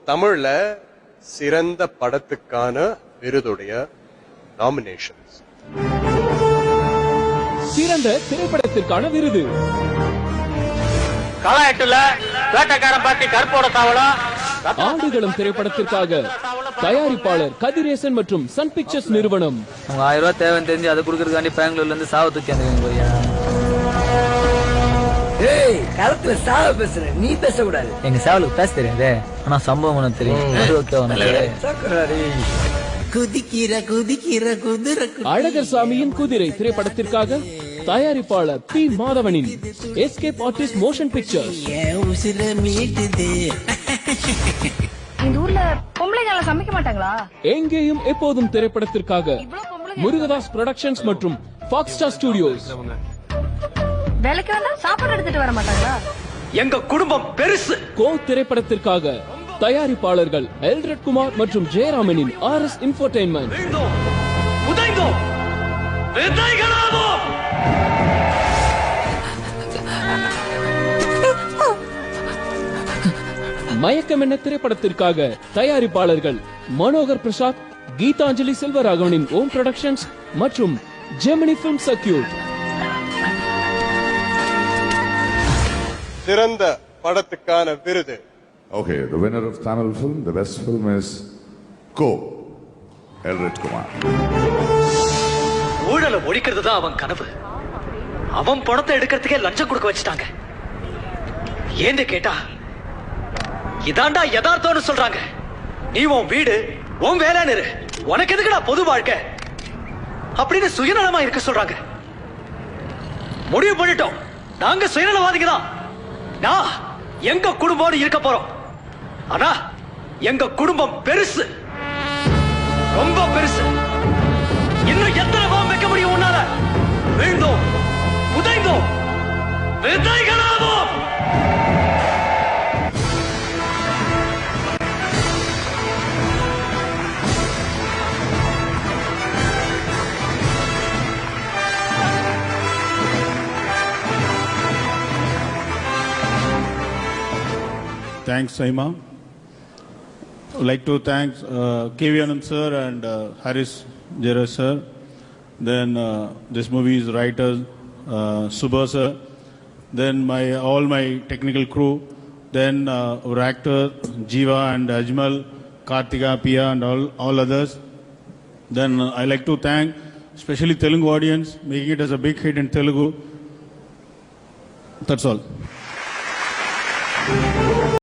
தமிழ்ல சிறந்த படத்துக்கான விருதுடைய நாமினேஷன்ஸ். சிறந்த திரைப்படத்திற்கான விருது கள8ல வேட்டக்காரன் பாட்டி கற்போட தாவளம். ஆடுகளம் திரைப்படத்திற்காக தயாரிப்பாளர் கதிரேசன் மற்றும் சன் பிக்சர்ஸ் நிறுவனம். உங்க 1000 ரூபாய் தேவைன்னு தெரிஞ்சு அதை கொடுக்கறதுக்காண்டி பெங்களூர்ல இருந்து சாவ தூக்கி வந்துருக்கீங்க. களத்துல சாவ பேசுற, நீ பேசக்கூடாது. எங்க சேவலுக்கு பேச தெரியாது, ஆனா சம்பவம் தெரியும். அழகர் சாமியின் குதிரை திரைப்படத்திற்காக தயாரிப்பாளர் பி மாதவனின் எஸ்கேப் ஆர்டிஸ்ட் மோஷன் பிக்சர்ஸ். இந்த ஊர்ல பொம்பளைங்க சமைக்க மாட்டாங்களா? எங்கேயும் எப்போதும் திரைப்படத்திற்காக முருகதாஸ் புரொடக்ஷன்ஸ் மற்றும் ஃபாக்ஸ் ஸ்டார் ஸ்டுடியோஸ். வேலைக்கு வந்தா சாப்பாடு எடுத்துட்டு வர மாட்டாங்களா? எங்க குடும்பம் பெருசு. கோ திரைப்படத்திற்காக தயாரிப்பாளர்கள் எல்ரட் குமார் மற்றும் ஜெயராமனின் RS இன்ஃபோடெயின்மென்ட். மயக்கம் என்ன திரைப்படத்திற்காக தயாரிப்பாளர்கள் மனோகர் பிரசாத், கீதாஞ்சலி செல்வராகவனின் ஓம் புரொடக்ஷன்ஸ் மற்றும் ஜெமினி பிலிம் சர்க்கியூட். சிறந்த படத்துக்கான விருது. Okay, the winner of Tamil film, the best film is Ko, Elrit Kumar. ஊழலை ஒழிக்கிறது தான் அவன் கனவு. அவன் பணத்தை எடுக்கிறதுக்கே லஞ்சம் கொடுக்க வச்சுட்டாங்க. ஏன்னு கேட்டா இதாண்டா யதார்த்தம்னு சொல்றாங்க. நீ உன் வீடு உன் வேலைன்னு இரு, உனக்கு எதுக்குடா பொது வாழ்க்கை அப்படின்னு சுயநலமா இருக்க சொல்றாங்க. முடிவு பண்ணிட்டோம், நாங்க சுயநலவாதிங்க தான். நான் எங்க குடும்பம் இருக்க போறோம். ஆனா எங்க குடும்பம் பெருசு, ரொம்ப பெருசு. இன்னும் எத்தனை பாம் வைக்க முடியும் உன்னால? வீழ்ந்தோம், உதைந்தோம், விதைகளாவோம். Thanks, Saima. I'd like to thank K.V. Anand sir and Haris Jera sir. Then this movie's writers, Subha sir. Then all my technical crew. Then our actor Jiva and Ajmal, Kartika, Pia and all others. Then I'd like to thank especially Telugu audience, making it as a big hit in Telugu. That's all.